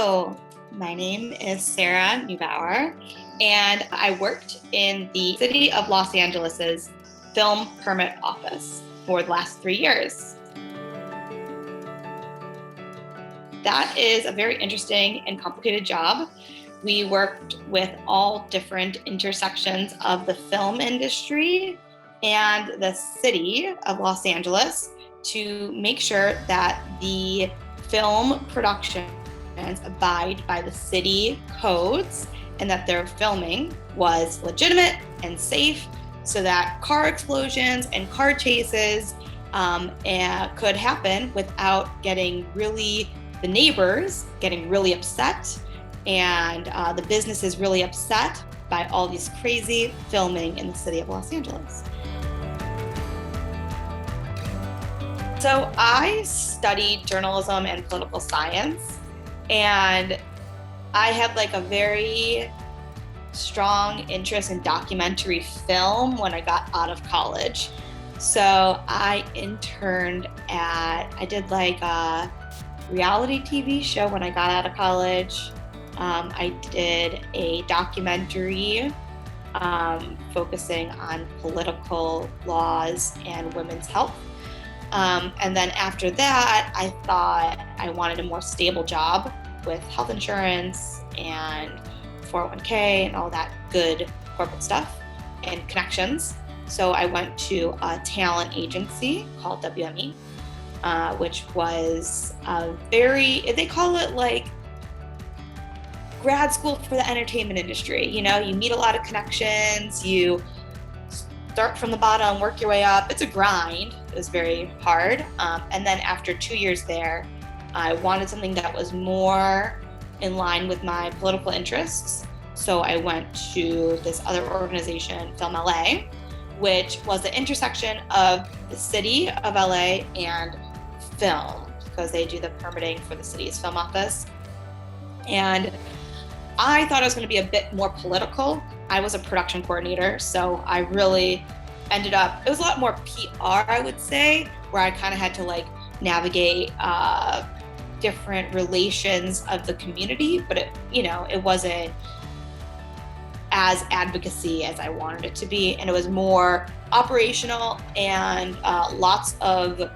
Hello, my name is Sarah Neubauer, and I worked in the City of Los Angeles's film permit office for the last 3 years. That is a very interesting and complicated job. We worked with all different intersections of the film industry and the City of Los Angeles to make sure that the film productions abide by the city codes and that their filming was legitimate and safe so that car explosions and car chases could happen without getting the neighbors getting really upset and the businesses really upset by all these crazy filming in the city of Los Angeles. So I studied journalism and political science, and I had a very strong interest in documentary film when I got out of college. So I interned I did a reality TV show when I got out of college. I did a documentary focusing on political laws and women's health. And then after that, I thought I wanted a more stable job with health insurance and 401k and all that good corporate stuff and connections. So I went to a talent agency called WME, which was they call it grad school for the entertainment industry. You meet a lot of connections, you start from the bottom, work your way up. It's a grind. It was very hard. And then after 2 years there, I wanted something that was more in line with my political interests. So I went to this other organization, Film LA, which was the intersection of the city of LA and film, because they do the permitting for the city's film office. And I thought it was going to be a bit more political. I was a production coordinator, so I really ended up, it was a lot more PR, I would say, where I kind of had to navigate different relations of the community, but it wasn't as advocacy as I wanted it to be. And it was more operational and lots of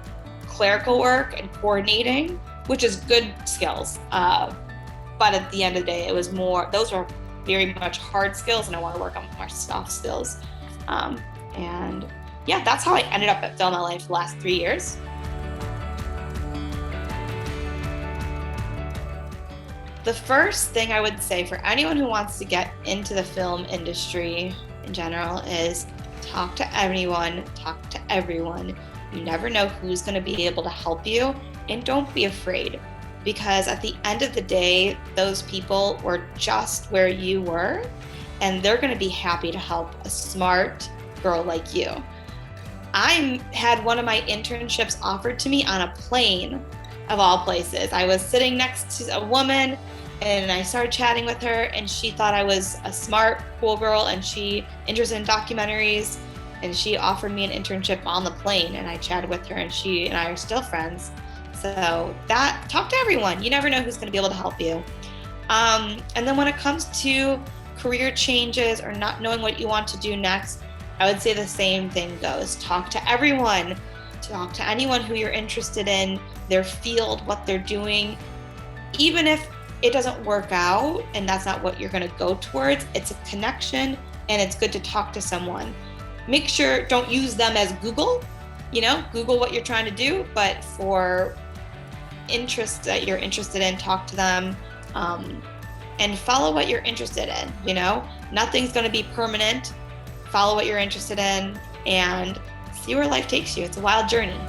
clerical work and coordinating, which is good skills. But at the end of the day, it was those were very much hard skills, and I want to work on more soft skills. And yeah, that's how I ended up at Film LA for the last 3 years. The first thing I would say for anyone who wants to get into the film industry in general is talk to anyone, talk to everyone. You never know who's going to be able to help you, and don't be afraid. Because at the end of the day, those people were just where you were, and they're going to be happy to help a smart girl like you. I had one of my internships offered to me on a plane, of all places. I was sitting next to a woman, and I started chatting with her, and she thought I was a smart, cool girl, and she interested in documentaries, and she offered me an internship on the plane, and I chatted with her, and she and I are still friends. So talk to everyone. You never know who's going to be able to help you. And then when it comes to career changes or not knowing what you want to do next, I would say the same thing goes. Talk to everyone. Talk to anyone who you're interested in, their field, what they're doing. Even if it doesn't work out and that's not what you're going to go towards, it's a connection, and it's good to talk to someone. Make sure, don't use them as Google. Google what you're trying to do, but for interests that you're interested in, talk to them, and follow what you're interested in. Nothing's going to be permanent. Follow what you're interested in and see where life takes you. It's a wild journey.